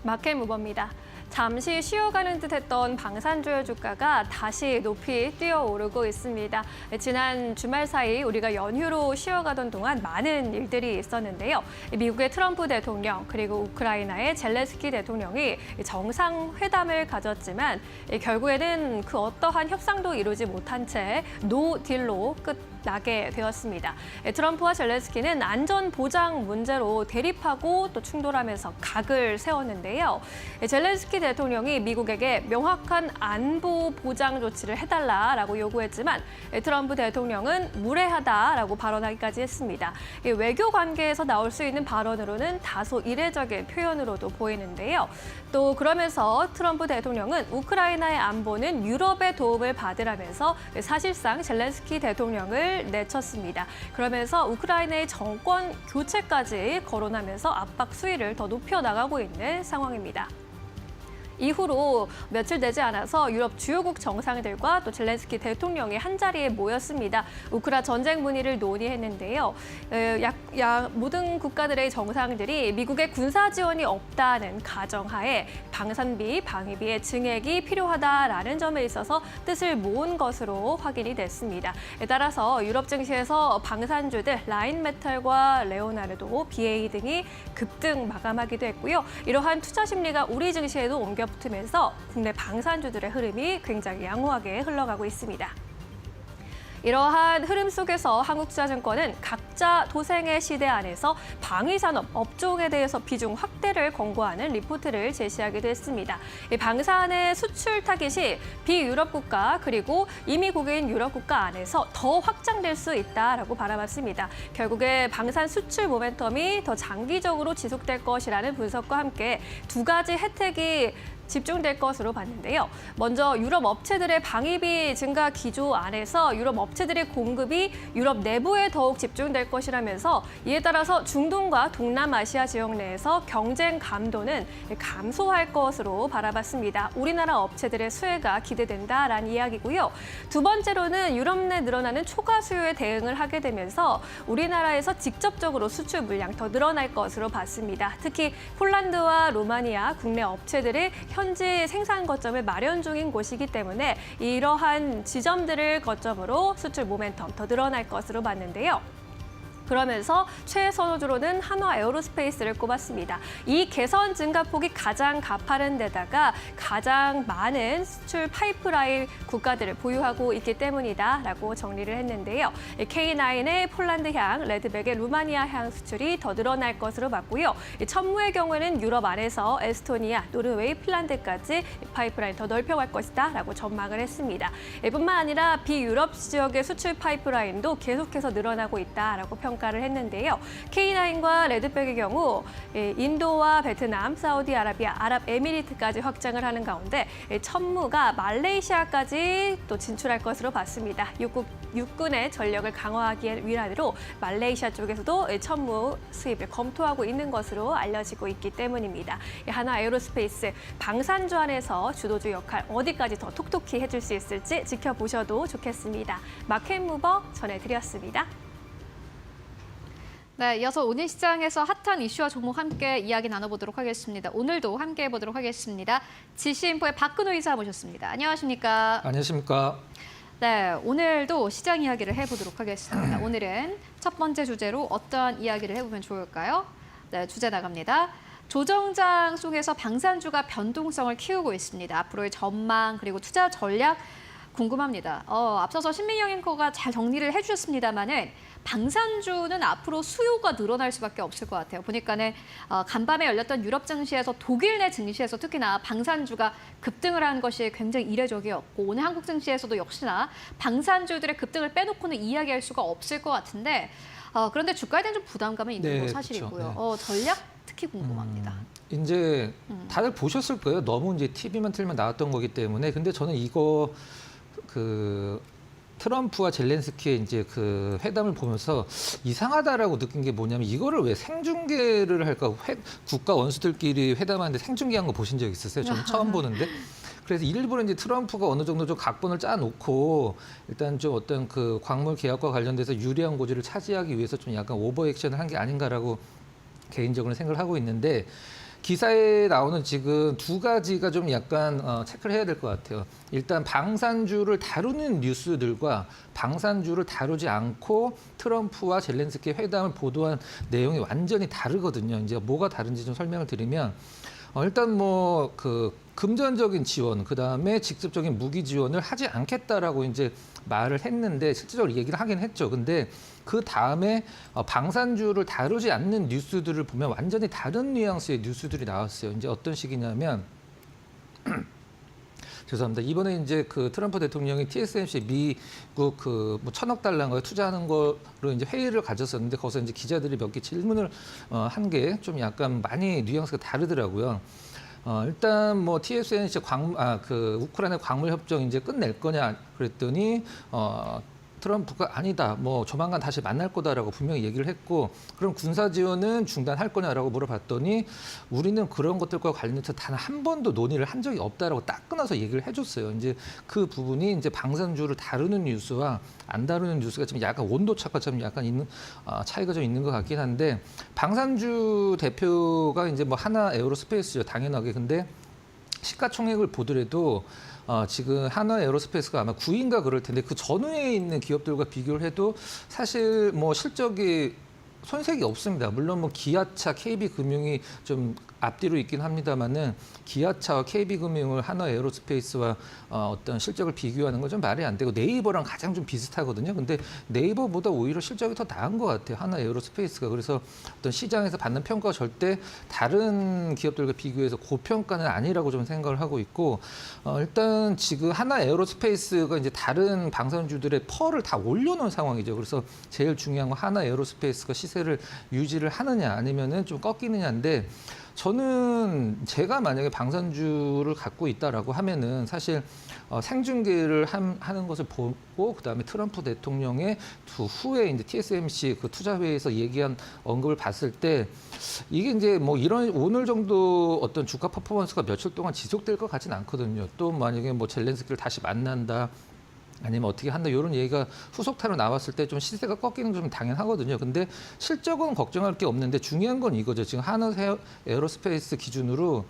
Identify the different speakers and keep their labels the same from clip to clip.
Speaker 1: 마켓무버입니다. 잠시 쉬어가는 듯했던 방산주의 주가가 다시 높이 뛰어오르고 있습니다. 지난 주말 사이 우리가 연휴로 쉬어가던 동안 많은 일들이 있었는데요. 미국의 트럼프 대통령 그리고 우크라이나의 젤렌스키 대통령이 정상회담을 가졌지만 결국에는 그 어떠한 협상도 이루지 못한 채 노 딜로 끝나게 되었습니다. 트럼프와 젤렌스키는 안전 보장 문제로 대립하고 또 충돌하면서 각을 세웠는데요. 젤렌스키 대통령이 미국에게 명확한 안보 보장 조치를 해달라라고 요구했지만 트럼프 대통령은 무례하다라고 발언하기까지 했습니다. 외교 관계에서 나올 수 있는 발언으로는 다소 이례적인 표현으로도 보이는데요. 또 그러면서 트럼프 대통령은 우크라이나의 안보는 유럽의 도움을 받으라면서 사실상 젤렌스키 대통령을 내쳤습니다. 그러면서 우크라이나의 정권 교체까지 거론하면서 압박 수위를 더 높여나가고 있는 상황입니다. 이후로 며칠 되지 않아서 유럽 주요국 정상들과 또 젤렌스키 대통령이 한자리에 모였습니다. 우크라 전쟁 문의를 논의했는데요. 모든 국가들의 정상들이 미국의 군사 지원이 없다는 가정하에 방산비, 방위비의 증액이 필요하다라는 점에 있어서 뜻을 모은 것으로 확인이 됐습니다. 따라서 유럽 증시에서 방산주들 라인메탈과 레오나르도, BA 등이 급등 마감하기도 했고요. 이러한 투자 심리가 우리 증시에도 옮겨 붙으면서 국내 방산주들의 흐름이 굉장히 양호하게 흘러가고 있습니다. 이러한 흐름 속에서 한국투자증권은 각자 도생의 시대 안에서 방위산업 업종에 대해서 비중 확대를 권고하는 리포트를 제시하기도 했습니다. 방산의 수출 타깃이 비유럽 국가 그리고 이미 고객인 유럽 국가 안에서 더 확장될 수 있다라고 바라봤습니다. 결국에 방산 수출 모멘텀이 더 장기적으로 지속될 것이라는 분석과 함께 두 가지 혜택이 집중될 것으로 봤는데요. 먼저 유럽 업체들의 방위비 증가 기조 안에서 유럽 업체들의 공급이 유럽 내부에 더욱 집중될 것이라면서 이에 따라서 중동과 동남아시아 지역 내에서 경쟁 감도는 감소할 것으로 바라봤습니다. 우리나라 업체들의 수혜가 기대된다라는 이야기고요. 두 번째로는 유럽 내 늘어나는 초과 수요에 대응을 하게 되면서 우리나라에서 직접적으로 수출 물량 더 늘어날 것으로 봤습니다. 특히 폴란드와 루마니아 국내 업체들의 현지 생산 거점을 마련 중인 곳이기 때문에 이러한 지점들을 거점으로 수출 모멘텀 더 늘어날 것으로 봤는데요. 그러면서 최선호주로는 한화 에어로스페이스를 꼽았습니다. 이 개선 증가폭이 가장 가파른 데다가 가장 많은 수출 파이프라인 국가들을 보유하고 있기 때문이다라고 정리를 했는데요. K9의 폴란드향, 레드백의 루마니아향 수출이 더 늘어날 것으로 봤고요. 천무의 경우에는 유럽 안에서 에스토니아, 노르웨이, 핀란드까지 파이프라인 더 넓혀갈 것이다라고 전망을 했습니다. 뿐만 아니라 비유럽 지역의 수출 파이프라인도 계속해서 늘어나고 있다라고 평가를 했는데요. K9과 레드백의 경우 인도와 베트남, 사우디아라비아, 아랍에미리트까지 확장을 하는 가운데 천무가 말레이시아까지 또 진출할 것으로 봤습니다. 육군의 전력을 강화하기 위한으로 말레이시아 쪽에서도 천무 수입을 검토하고 있는 것으로 알려지고 있기 때문입니다. 한화 에어로스페이스 방산주 안에서 주도주 역할 어디까지 더 톡톡히 해줄 수 있을지 지켜보셔도 좋겠습니다. 마켓무버 전해드렸습니다.
Speaker 2: 네, 이어서 오늘 시장에서 핫한 이슈와 종목 함께 이야기 나눠보도록 하겠습니다. 오늘도 함께 해보도록 하겠습니다. 지시인포의 박근호 이사 모셨습니다. 안녕하십니까?
Speaker 3: 안녕하십니까?
Speaker 2: 네, 오늘도 시장 이야기를 해보도록 하겠습니다. 오늘은 첫 번째 주제로 어떠한 이야기를 해보면 좋을까요? 네, 주제 나갑니다. 조정장 속에서 방산주가 변동성을 키우고 있습니다. 앞으로의 전망 그리고 투자 전략 궁금합니다. 앞서서 신민영 앵커가 잘 정리를 해주셨습니다만은 방산주는 앞으로 수요가 늘어날 수밖에 없을 것 같아요. 보니까는 간밤에 열렸던 유럽 증시에서 독일 내 증시에서 특히나 방산주가 급등을 한 것이 굉장히 이례적이었고 오늘 한국 증시에서도 역시나 방산주들의 급등을 빼놓고는 이야기할 수가 없을 것 같은데 그런데 주가에 대한 좀 부담감이 있는 건 사실이고요.
Speaker 3: 그렇죠.
Speaker 2: 전략 특히 궁금합니다.
Speaker 3: 이제 다들 보셨을 거예요. 너무 이제 TV만 틀면 나왔던 거기 때문에. 근데 저는 이거 트럼프와 젤렌스키의 이제 그 회담을 보면서 이상하다라고 느낀 게 뭐냐면 이거를 왜 생중계를 할까? 국가 원수들끼리 회담하는데 생중계한 거 보신 적 있으세요? 저는 처음 보는데. 그래서 일부러 이제 트럼프가 어느 정도 좀 각본을 짜놓고 일단 좀 어떤 그 광물 계약과 관련돼서 유리한 고지를 차지하기 위해서 좀 약간 오버 액션을 한 게 아닌가라고 개인적으로 생각을 하고 있는데 기사에 나오는 지금 두 가지가 좀 약간 체크를 해야 될 것 같아요. 일단 방산주를 다루는 뉴스들과 방산주를 다루지 않고 트럼프와 젤렌스키 회담을 보도한 내용이 완전히 다르거든요. 이제 뭐가 다른지 좀 설명을 드리면 일단 뭐 그 금전적인 지원, 그 다음에 직접적인 무기 지원을 하지 않겠다라고 이제 말을 했는데 실질적으로 얘기를 하긴 했죠. 근데 그 다음에 방산주를 다루지 않는 뉴스들을 보면 완전히 다른 뉘앙스의 뉴스들이 나왔어요. 이제 어떤 식이냐면 죄송합니다. 이번에 이제 그 트럼프 대통령이 TSMC 미국 그 뭐 $1,000억 투자하는 거로 이제 회의를 가졌었는데 거기서 이제 기자들이 몇 개 질문을 한 게 좀 약간 많이 뉘앙스가 다르더라고요. 일단 뭐 TSMC 그 우크라이나 광물 협정 이제 끝낼 거냐 그랬더니 트럼프가 아니다. 뭐 조만간 다시 만날 거다라고 분명히 얘기를 했고 그럼 군사 지원은 중단할 거냐라고 물어봤더니 우리는 그런 것들과 관련해서 단 한 번도 논의를 한 적이 없다라고 딱 끊어서 얘기를 해줬어요. 이제 그 부분이 이제 방산주를 다루는 뉴스와 안 다루는 뉴스가 좀 약간 온도차가 좀 약간 있는 차이가 좀 있는 것 같긴 한데 방산주 대표가 이제 뭐 하나 에어로스페이스죠. 당연하게. 근데 시가총액을 보더라도 지금 한화 에어로스페이스가 아마 9위인가 그럴 텐데 그 전후에 있는 기업들과 비교를 해도 사실 뭐 실적이 손색이 없습니다. 물론 뭐 기아차, KB금융이 좀 앞뒤로 있긴 합니다만은 기아차와 KB금융을 한화 에어로스페이스와 어떤 실적을 비교하는 건 좀 말이 안 되고 네이버랑 가장 좀 비슷하거든요. 근데 네이버보다 오히려 실적이 더 나은 것 같아요. 한화 에어로스페이스가. 그래서 어떤 시장에서 받는 평가가 절대 다른 기업들과 비교해서 고평가는 아니라고 좀 생각을 하고 있고 일단 지금 한화 에어로스페이스가 이제 다른 방산주들의 펄을 다 올려놓은 상황이죠. 그래서 제일 중요한 건 한화 에어로스페이스가 시세를 유지를 하느냐 아니면은 좀 꺾이느냐인데 저는 제가 만약에 방산주를 갖고 있다라고 하면은 사실 생중계를 하는 것을 보고 그다음에 트럼프 대통령의 후에 이제 TSMC 그 투자회의에서 얘기한 언급을 봤을 때 이게 이제 뭐 이런 오늘 정도 어떤 주가 퍼포먼스가 며칠 동안 지속될 것 같지는 않거든요. 또 만약에 뭐 젤렌스키를 다시 만난다. 아니면 어떻게 한다 이런 얘기가 후속타로 나왔을 때 좀 시세가 꺾이는 건 좀 당연하거든요. 근데 실적은 걱정할 게 없는데 중요한 건 이거죠. 지금 한화 에어로스페이스 기준으로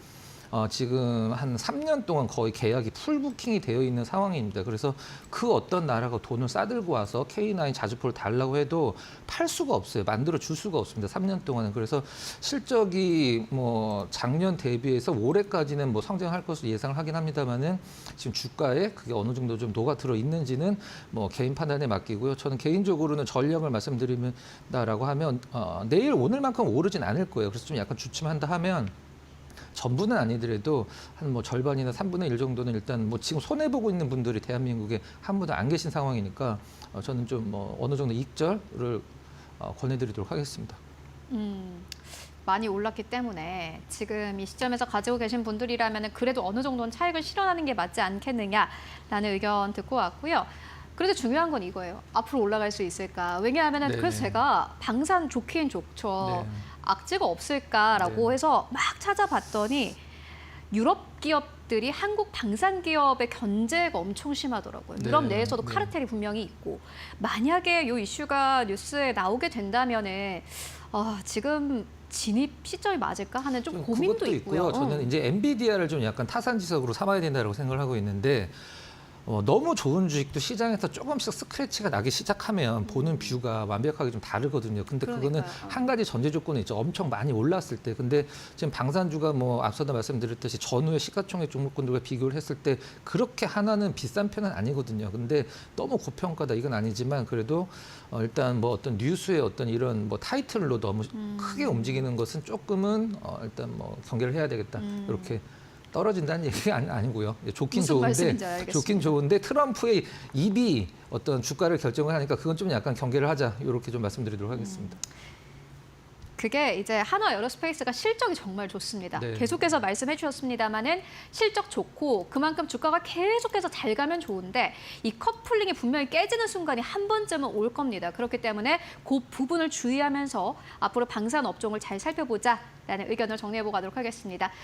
Speaker 3: 지금 한 3년 동안 거의 계약이 풀부킹이 되어 있는 상황입니다. 그래서 그 어떤 나라가 돈을 싸들고 와서 K9 자주포를 달라고 해도 팔 수가 없어요. 만들어 줄 수가 없습니다. 3년 동안은. 그래서 실적이 뭐 작년 대비해서 올해까지는 뭐 성장할 것으로 예상을 하긴 합니다만은 지금 주가에 그게 어느 정도 좀 녹아들어 있는지는 뭐 개인 판단에 맡기고요. 저는 개인적으로는 전략을 말씀드린다라고 하면 내일 오늘만큼 오르진 않을 거예요. 그래서 좀 약간 주춤한다 하면 전부는 아니더라도 한 뭐 절반이나 3분의 1 정도는 일단 뭐 지금 손해 보고 있는 분들이 대한민국에 한 분도 안 계신 상황이니까 저는 좀 뭐 어느 정도 익절을 권해드리도록 하겠습니다.
Speaker 2: 많이 올랐기 때문에 지금 이 시점에서 가지고 계신 분들이라면 그래도 어느 정도는 차익을 실현하는 게 맞지 않겠느냐라는 의견 듣고 왔고요. 그래도 중요한 건 이거예요. 앞으로 올라갈 수 있을까? 왜냐하면 그래서 제가 방산 좋긴 좋죠.
Speaker 3: 네.
Speaker 2: 악재가 없을까라고
Speaker 3: 네.
Speaker 2: 해서 막 찾아봤더니 유럽 기업들이 한국 방산 기업의 견제가 엄청 심하더라고요. 유럽
Speaker 3: 네.
Speaker 2: 내에서도
Speaker 3: 네.
Speaker 2: 카르텔이 분명히 있고 만약에 이 이슈가 뉴스에 나오게 된다면은 지금 진입 시점이 맞을까 하는 좀 고민도
Speaker 3: 그것도
Speaker 2: 있고요.
Speaker 3: 저는 이제 엔비디아를 좀 약간 타산지석으로 삼아야 된다고 생각을 하고 있는데 너무 좋은 주식도 시장에서 조금씩 스크래치가 나기 시작하면 보는 뷰가 완벽하게 좀 다르거든요. 근데 그거는
Speaker 2: 그러니까요.
Speaker 3: 한 가지 전제 조건이 있죠. 엄청 많이 올랐을 때. 근데 지금 방산주가 뭐 앞서도 말씀드렸듯이 전후의 시가총액 종목군들과 비교를 했을 때 그렇게 하나는 비싼 편은 아니거든요. 근데 너무 고평가다 이건 아니지만 그래도 일단 뭐 어떤 뉴스의 어떤 이런 뭐 타이틀로 너무 크게 움직이는 것은 조금은 일단 뭐 경계를 해야 되겠다. 이렇게 떨어진다는 얘기가 아니고요. 좋긴
Speaker 2: 무슨
Speaker 3: 좋은데
Speaker 2: 말씀인지 알겠습니다.
Speaker 3: 좋긴 좋은데 트럼프의 입이 어떤 주가를 결정을 하니까 그건 좀 약간 경계를 하자. 이렇게 좀 말씀드리도록 하겠습니다.
Speaker 2: 그게 이제 한화 에어로스페이스가 실적이 정말 좋습니다.
Speaker 3: 네.
Speaker 2: 계속해서 말씀해 주셨습니다마는 실적 좋고 그만큼 주가가 계속해서 잘 가면 좋은데 이 커플링이 분명히 깨지는 순간이 한 번쯤은 올 겁니다. 그렇기 때문에 그 부분을 주의하면서 앞으로 방산 업종을 잘 살펴보자라는 의견을 정리해 보고 가도록 하겠습니다.